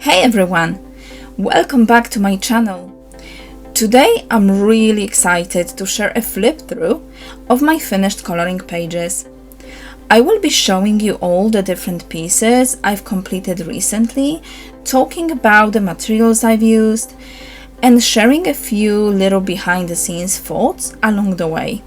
Hey everyone! Welcome back to my channel. Today I'm really excited to share a flip through of my finished coloring pages. I will be showing you all the different pieces I've completed recently, talking about the materials I've used, and sharing a few little behind the scenes thoughts along the way.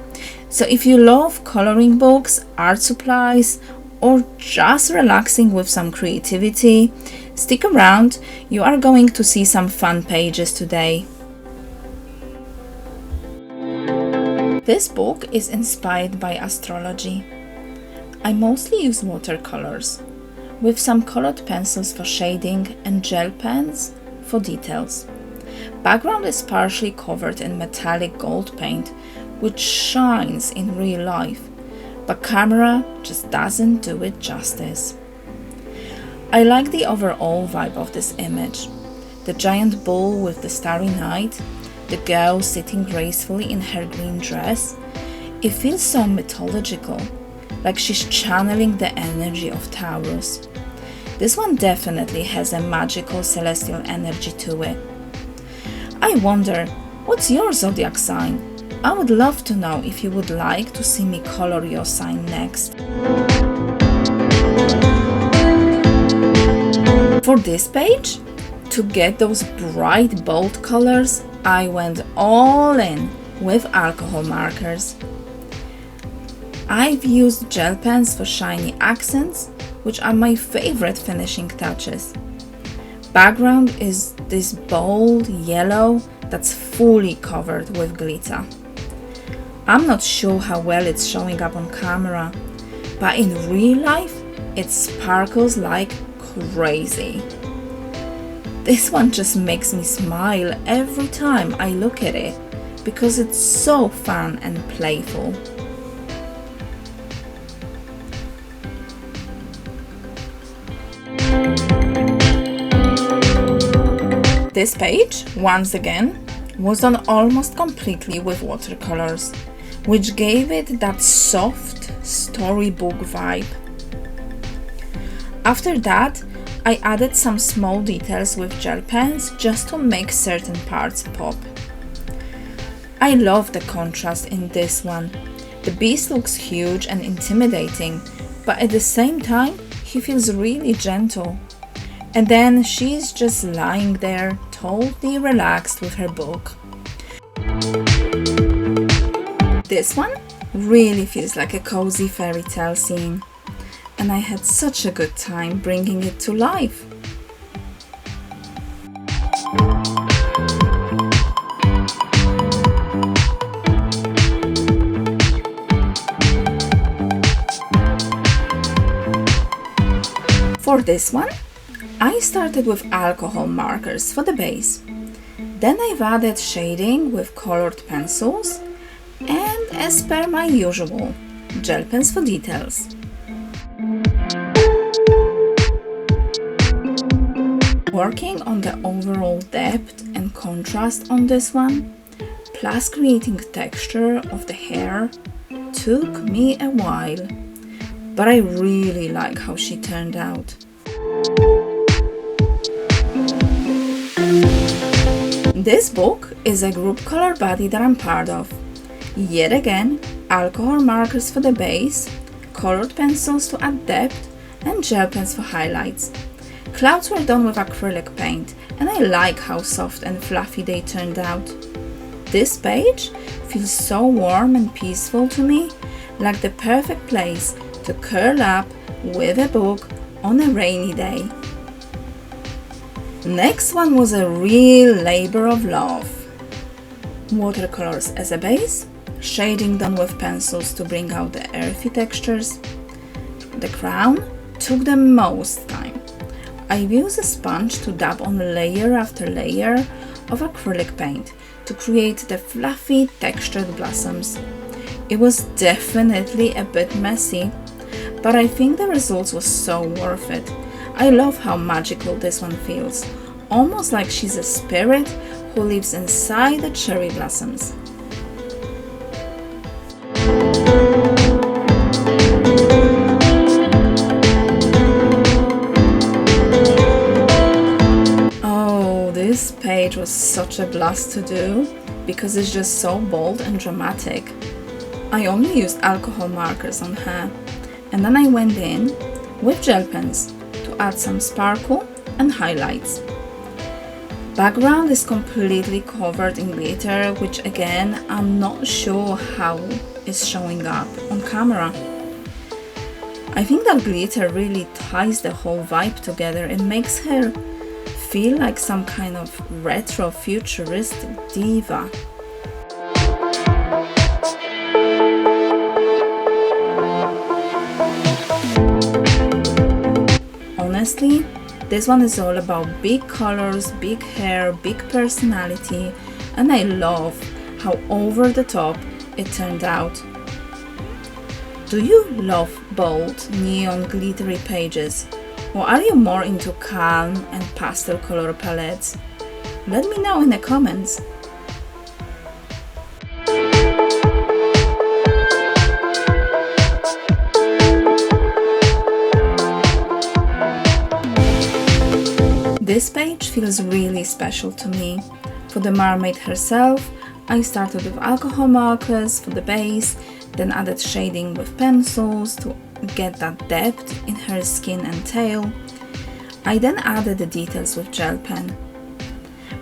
So if you love coloring books, art supplies, or just relaxing with some creativity, stick around, you are going to see some fun pages today. This book is inspired by astrology. I mostly use watercolors, with some colored pencils for shading and gel pens for details. Background is partially covered in metallic gold paint, which shines in real life, but camera just doesn't do it justice. I like the overall vibe of this image. The giant bull with the starry night, the girl sitting gracefully in her green dress. It feels so mythological, like she's channeling the energy of Taurus. This one definitely has a magical celestial energy to it. I wonder, what's your zodiac sign? I would love to know if you would like to see me color your sign next. For this page, to get those bright bold colors, I went all in with alcohol markers. I've used gel pens for shiny accents, which are my favorite finishing touches. Background is this bold yellow that's fully covered with glitter. I'm not sure how well it's showing up on camera, but in real life, it sparkles like crazy. This one just makes me smile every time I look at it because it's so fun and playful. This page, once again, was done almost completely with watercolors, which gave it that soft storybook vibe. After that, I added some small details with gel pens just to make certain parts pop. I love the contrast in this one. The beast looks huge and intimidating, but at the same time, he feels really gentle. And then she's just lying there, totally relaxed with her book. This one really feels like a cozy fairy tale scene, and I had such a good time bringing it to life. For this one, I started with alcohol markers for the base. Then I've added shading with colored pencils and, as per my usual, gel pens for details. Working on the overall depth and contrast on this one, plus creating texture of the hair, took me a while, but I really like how she turned out. This book is a group color body that I'm part of. Yet again, alcohol markers for the base, colored pencils to add depth, and gel pens for highlights. Clouds were done with acrylic paint, and I like how soft and fluffy they turned out. This page feels so warm and peaceful to me, like the perfect place to curl up with a book on a rainy day. Next one was a real labor of love. Watercolors as a base, shading done with pencils to bring out the earthy textures. The crown took the most time. I've used a sponge to dab on layer after layer of acrylic paint to create the fluffy textured blossoms. It was definitely a bit messy, but I think the results was so worth it. I love how magical this one feels, almost like she's a spirit who lives inside the cherry blossoms. such a blast to do because it's just so bold and dramatic. I only used alcohol markers on her, and then I went in with gel pens to add some sparkle and highlights. Background is completely covered in glitter, which again I'm not sure how is showing up on camera. I think that glitter really ties the whole vibe together and makes her feel like some kind of retro futuristic diva. Honestly, this one is all about big colors, big hair, big personality, and I love how over the top it turned out. Do you love bold, neon, glittery pages? Or are you more into calm and pastel color palettes? Let me know in the comments. This page feels really special to me. For the mermaid herself, I started with alcohol markers for the base, then added shading with pencils to get that depth in her skin and tail. I then added the details with gel pen.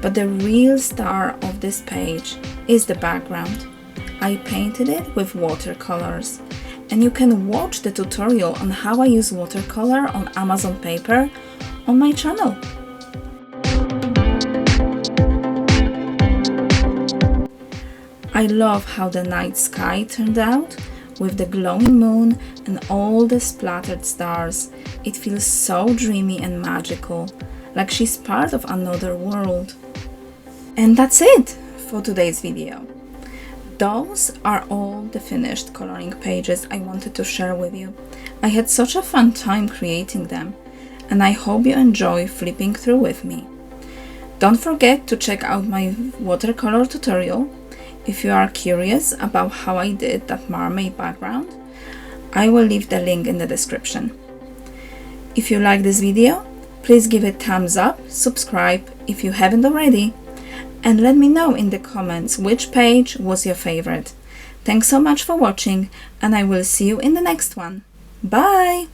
But the real star of this page is the background. I painted it with watercolors, and you can watch the tutorial on how I use watercolor on Amazon paper on my channel. I love how the night sky turned out with the glowing moon and all the splattered stars. It feels so dreamy and magical, like she's part of another world. And that's it for today's video. Those are all the finished coloring pages I wanted to share with you. I had such a fun time creating them, and I hope you enjoy flipping through with me. Don't forget to check out my watercolor tutorial. If you are curious about how I did that mermaid background, I will leave the link in the description. If you like this video, please give it a thumbs up, subscribe if you haven't already, and let me know in the comments which page was your favorite. Thanks so much for watching, and I will see you in the next one. Bye!